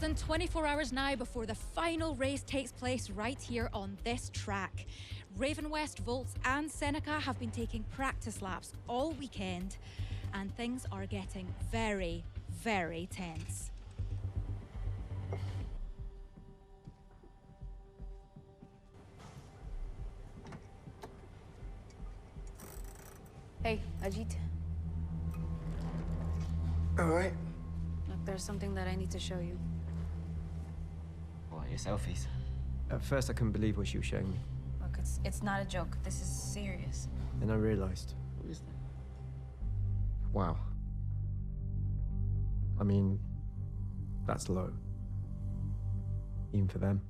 than 24 hours now before the final race takes place right here on this track. Raven West, Volts and Seneca have been taking practice laps all weekend, and things are getting very, very tense. Hey, Ajit. All right. Look, there's something that I need to show you. What, your selfies? At first, I couldn't believe what she was showing me. Look, it's not a joke. This is serious. Then I realized. What is that? Wow. I mean, that's low. Even for them.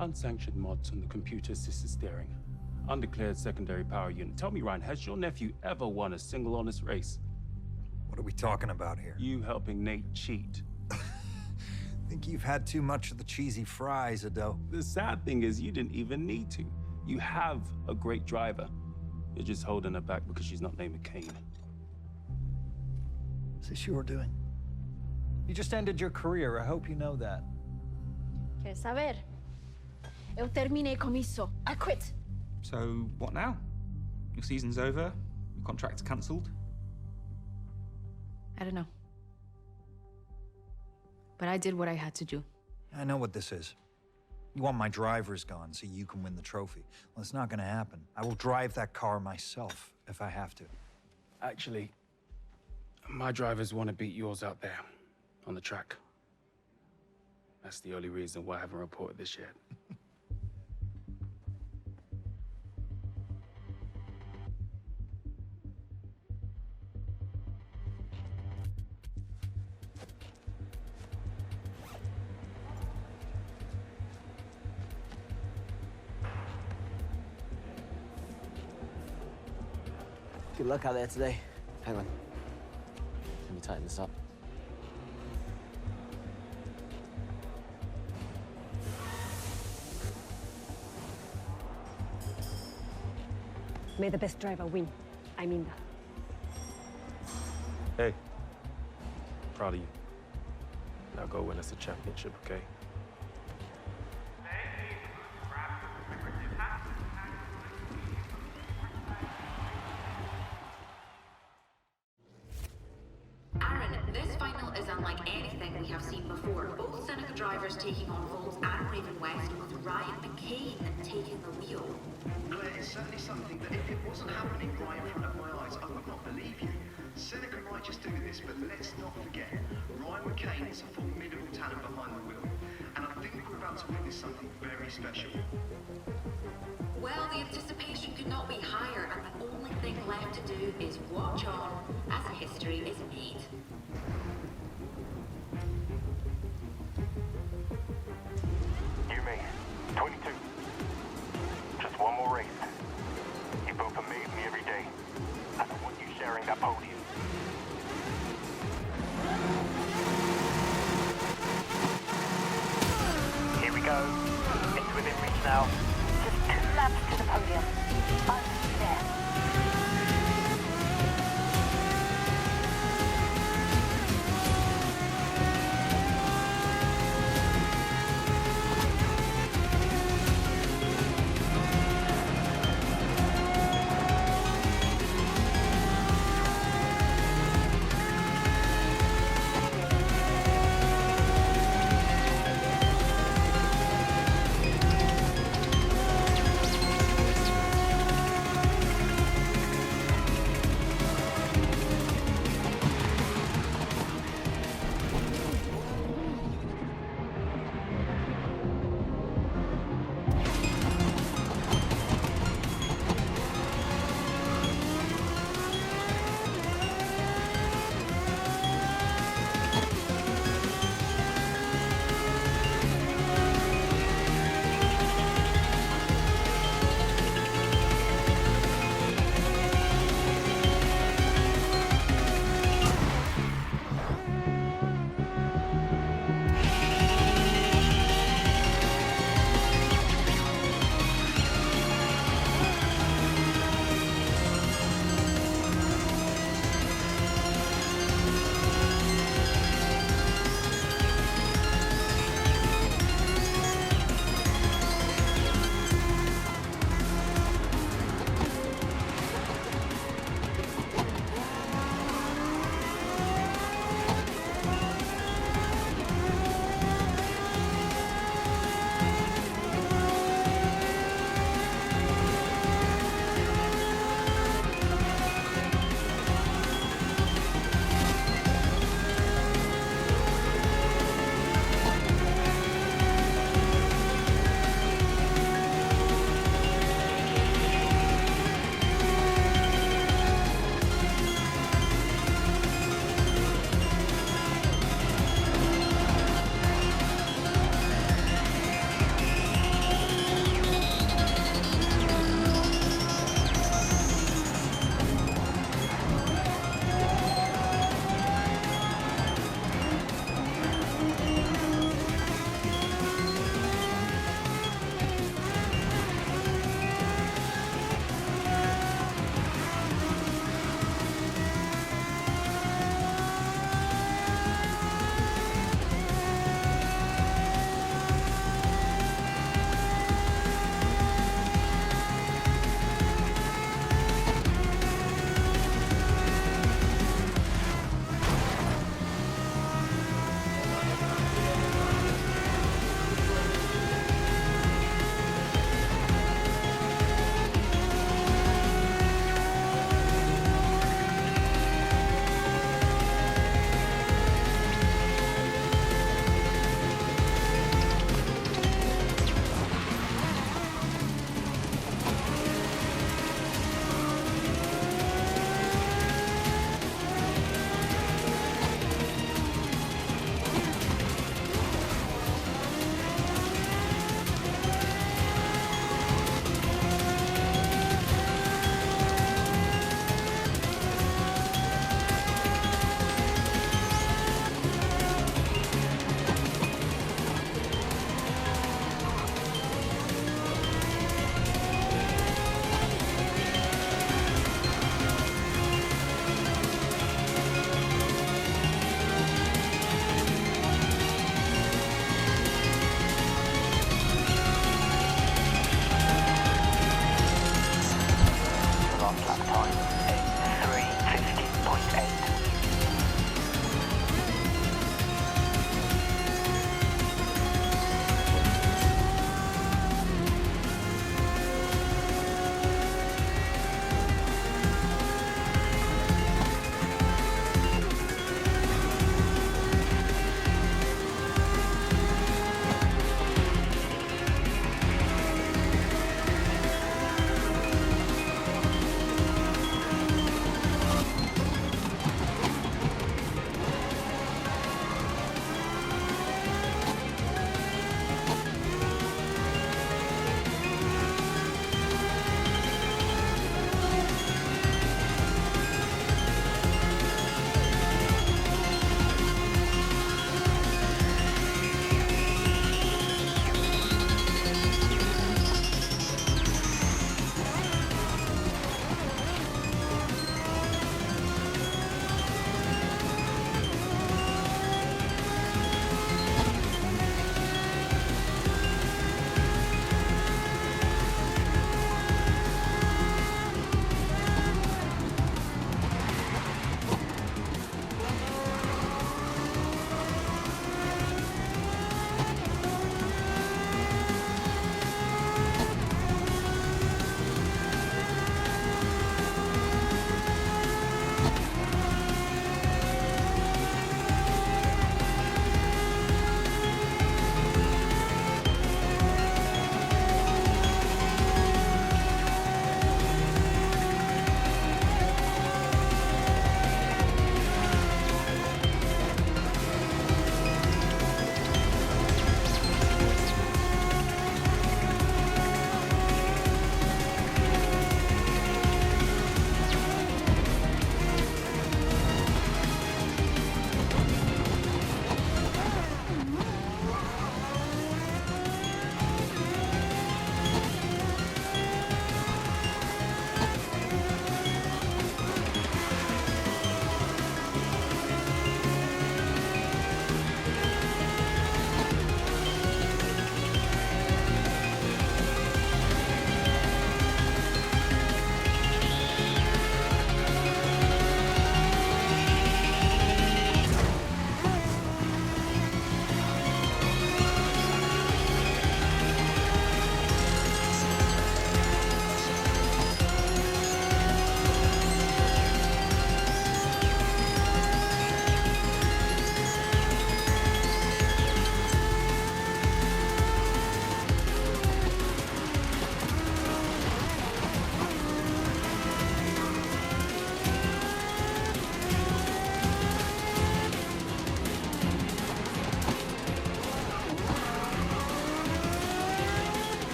Unsanctioned mods on the computer-assisted steering. Undeclared secondary power unit. Tell me, Ryan, has your nephew ever won a single honest race? What are we talking about here? You helping Nate cheat. Think you've had too much of the cheesy fries, Ado. The sad thing is you didn't even need to. You have a great driver. You're just holding her back because she's not named McCain. Is this your doing? You just ended your career. I hope you know that. ¿Quieres saber? Eu terminei commisso. I quit. So, what now? Your season's over? Your contract's cancelled? I don't know. But I did what I had to do. I know what this is. You want my drivers gone so you can win the trophy. Well, it's not gonna happen. I will drive that car myself if I have to. Actually, my drivers want to beat yours out there on the track. That's the only reason why I haven't reported this yet. Good luck out there today. Hang on. Let me tighten this up. May the best driver win. I mean that. Hey, proud of you. Now go win us a championship, okay? Aaron, this final is unlike anything we have seen before. Both Seneca drivers taking on Volts and Raven West, with Ryan McCain taking the wheel. Claire, it's certainly something that if it wasn't happening right in front of my eyes, I would not believe you. Seneca might just do this, but let's not forget, Ryan McCain is a formidable talent behind the wheel. And I think we're about to witness something very special. Well, the anticipation could not be higher, and the only thing left to do is watch on as history is made. You, me, 22. Just one more race. You both amaze me every day. And I want you sharing that podium. Here we go. It's within reach now. Just 2 laps to the podium. I'll see you there.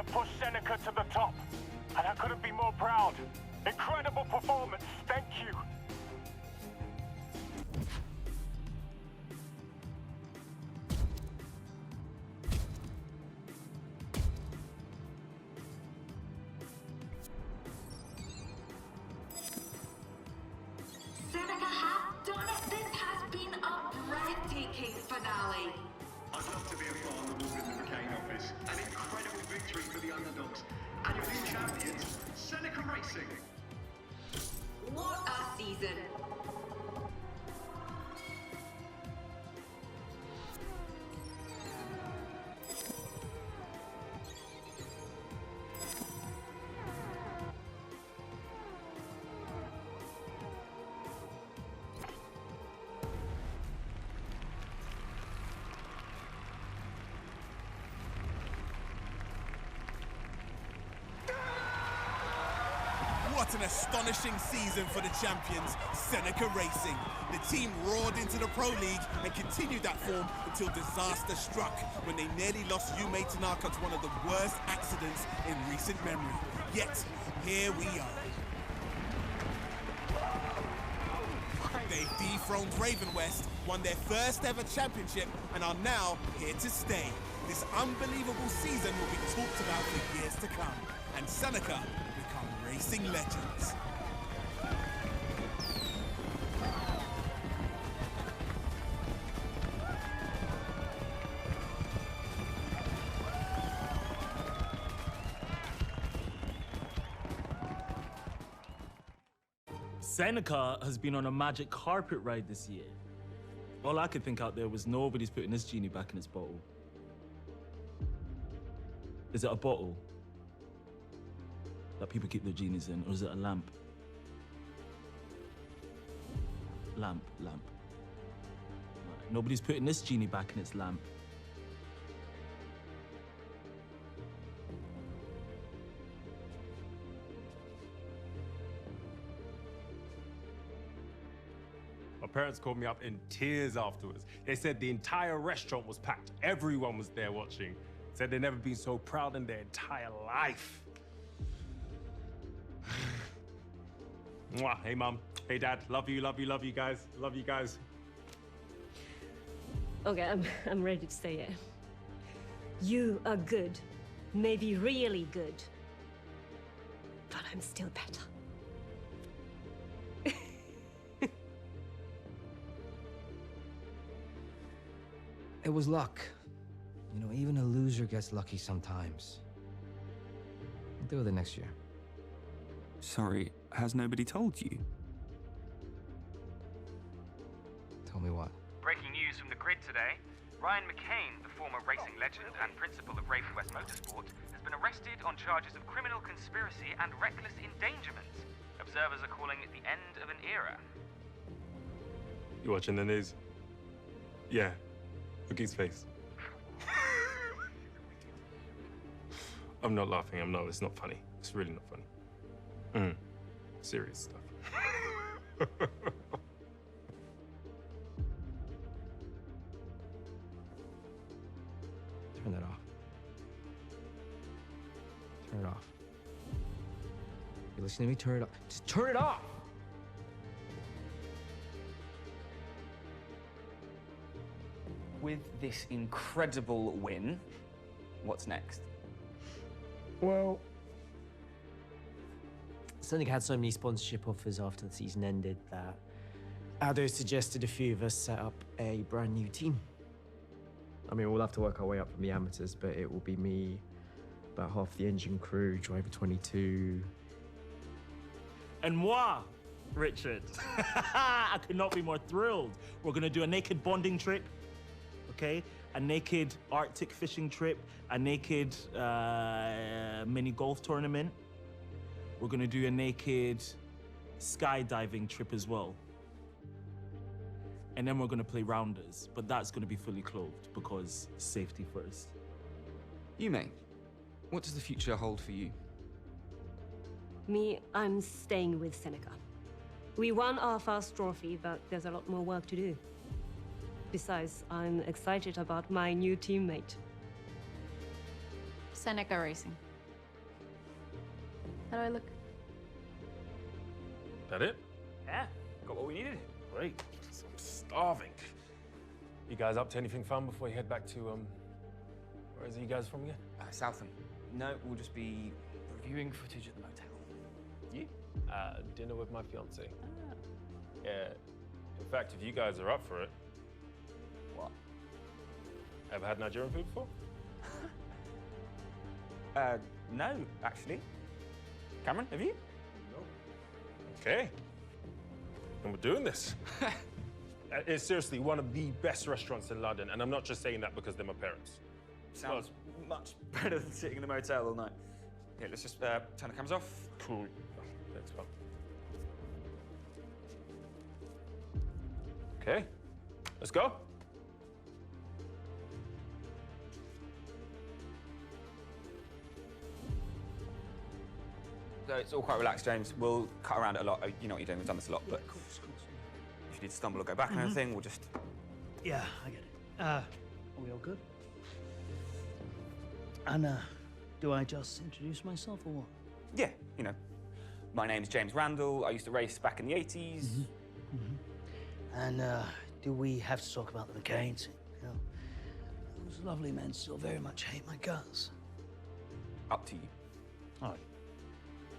have pushed Seneca to the top, and I couldn't be more proud. Incredible performance, thank you. Seneca have done it. This has been a breathtaking finale. I'd love to be a part of the Walk in the McCain office. An incredible victory for the underdogs. And your new champions, Seneca Racing. What a season. What an astonishing season for the champions, Seneca Racing. The team roared into the Pro League and continued that form until disaster struck when they nearly lost Yume Tanaka to one of the worst accidents in recent memory. Yet, here we are. They've dethroned Raven West, won their first ever championship, and are now here to stay. This unbelievable season will be talked about for years to come, and Seneca become racing legends. Seneca has been on a magic carpet ride this year. All I could think out there was nobody's putting this genie back in its bottle. Is it a bottle that people keep their genies in, or is it a lamp? Lamp. Right. Nobody's putting this genie back in its lamp. My parents called me up in tears afterwards. They said the entire restaurant was packed. Everyone was there watching. Said they'd never been so proud in their entire life. Mwah. Hey, Mum. Hey, Dad. Love you guys. Love you guys. Okay, I'm ready to say it. You are good. Maybe really good. But I'm still better. It was luck. You know, even a loser gets lucky sometimes. We'll do it the next year. Sorry, has nobody told you? Tell me what? Breaking news from the grid today. Ryan McCain, the former racing legend and principal of Raven West Motorsport, has been arrested on charges of criminal conspiracy and reckless endangerment. Observers are calling it the end of an era. You watching the news? Yeah. Look at his face. I'm not laughing. It's not funny. It's really not funny. Serious stuff. Turn that off. Turn it off. You listening to me? Turn it off. Just turn it off! With this incredible win, what's next? Well, Seneca had so many sponsorship offers after the season ended that Aldo suggested a few of us set up a brand new team. I mean, we'll have to work our way up from the amateurs, but it will be me, about half the engine crew, driver 22. And moi, Richard. I could not be more thrilled. We're gonna do a naked bonding trip, okay? A naked Arctic fishing trip, a naked mini golf tournament. We're gonna do a naked skydiving trip as well. And then we're gonna play rounders, but that's gonna be fully clothed because safety first. Yume, what does the future hold for you? Me, I'm staying with Seneca. We won our first trophy, but there's a lot more work to do. Besides, I'm excited about my new teammate. Seneca Racing. How do I look? That it? Yeah, got what we needed. Great. I'm starving. You guys up to anything fun before you head back to, where is it you guys from again? Southam. No, we'll just be reviewing footage at the motel. You? Dinner with my fiance. Yeah. In fact, if you guys are up for it. What? Ever had Nigerian food before? No, actually. Cameron, have you? Okay. And we're doing this. It's seriously one of the best restaurants in London, and I'm not just saying that because they're my parents. Sounds much better than sitting in the motel all night. Okay, let's just turn the cameras off. Cool. Thanks, pal. Okay, let's go. So it's all quite relaxed, James. We'll cut around it a lot. You know what you're doing, we've done this a lot, but if you need to stumble or go back and anything, we'll just... Yeah, I get it. Are we all good? And, do I just introduce myself or what? Yeah, you know. My name's James Randall. I used to race back in the 80s. And, do we have to talk about the McCains? You know, those lovely men still very much hate my guts. Up to you. All right.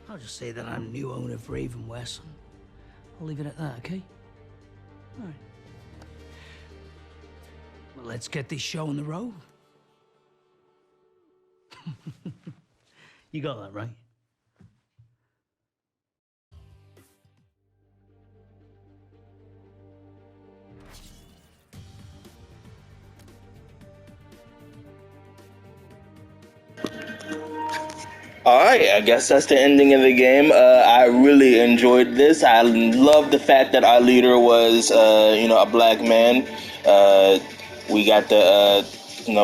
I'll just say that I'm new owner of Raven West. I'll leave it at that, okay? All right. Well, let's get this show on the road. You got that right. Alright, I guess that's the ending of the game. I really enjoyed this. I love the fact that our leader was, a black man. We got the,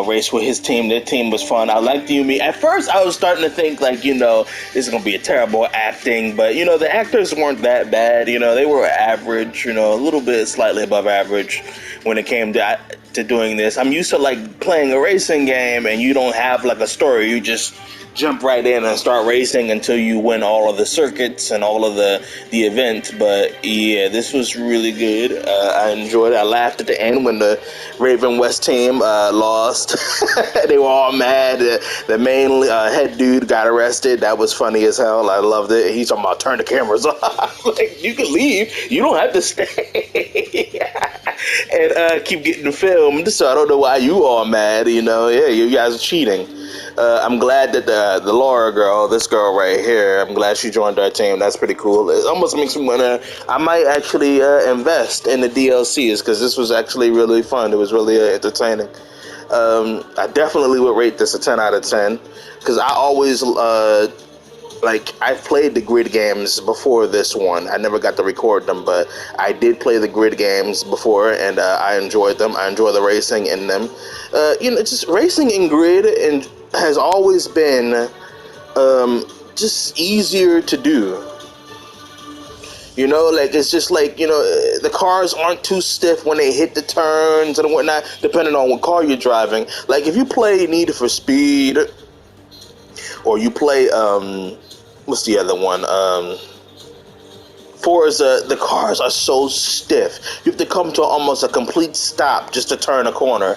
race with his team. Their team was fun. I liked Yumi. At first, I was starting to think, this is going to be a terrible acting. But, the actors weren't that bad. They were average, a little bit slightly above average when it came to doing this. I'm used to, playing a racing game and you don't have, a story. You just jump right in and start racing until you win all of the circuits and all of the events. But yeah, this was really good. I enjoyed it. I laughed at the end when the Raven West team lost. They were all mad. The main head dude got arrested. That was funny as hell. I loved it. He's talking about turn the cameras off. You can leave. You don't have to stay. And keep getting filmed. So I don't know why you all mad. Yeah, you guys are cheating. I'm glad that the Laura girl, this girl right here, I'm glad she joined our team. That's pretty cool. It almost makes me wanna, I might actually invest in the DLCs because this was actually really fun. It was really entertaining. I definitely would rate this a 10 out of 10 because I always, I've played the grid games before this one. I never got to record them, but I did play the grid games before, and I enjoyed them. I enjoy the racing in them. Just racing in grid and has always been just easier to do. It's just the cars aren't too stiff when they hit the turns and whatnot, depending on what car you're driving. If you play Need for Speed, or you play, what's the other one? Forza, the cars are so stiff. You have to come to almost a complete stop just to turn a corner.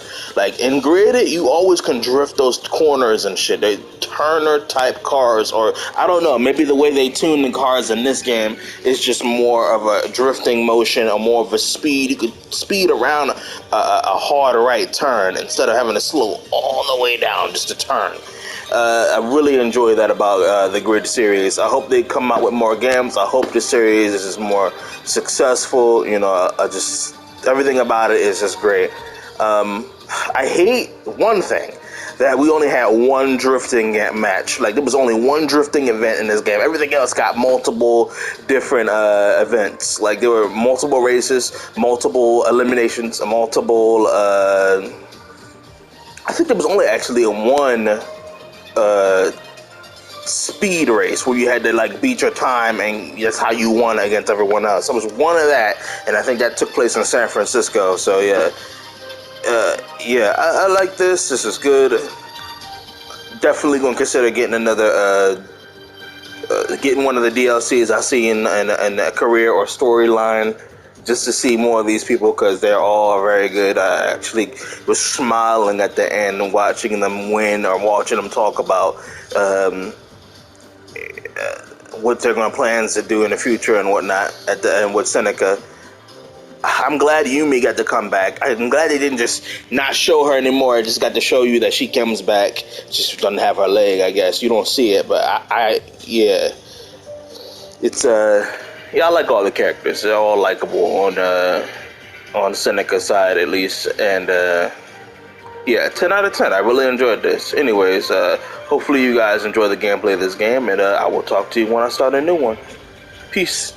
In Grid, you always can drift those corners and shit. They Turner type cars, or I don't know, maybe the way they tune the cars in this game is just more of a drifting motion or more of a speed. You could speed around a hard right turn instead of having to slow all the way down just to turn. I really enjoy that about the Grid series. I hope they come out with more games. I hope the series is more successful. Just everything about it is just great. I hate one thing, that we only had one drifting match. There was only one drifting event in this game. Everything else got multiple different events. There were multiple races, multiple eliminations, multiple... I think there was only actually one speed race where you had to beat your time and that's how you won against everyone else. There was one of that, and I think that took place in San Francisco. So yeah, I like this. This is good. Definitely gonna consider getting another getting one of the DLCs I see in a career or storyline, just to see more of these people, because they're all very good. I actually was smiling at the end watching them win or watching them talk about what they're going to plans to do in the future and whatnot at the end with Seneca. I'm glad Yumi got to come back. I'm glad they didn't just not show her anymore. I just got to show you that she comes back. Just doesn't have her leg, I guess. You don't see it, but yeah. It's yeah, I like all the characters. They're all likable on Seneca's side at least. And yeah, 10 out of 10. I really enjoyed this. Anyways, hopefully you guys enjoy the gameplay of this game, and I will talk to you when I start a new one. Peace.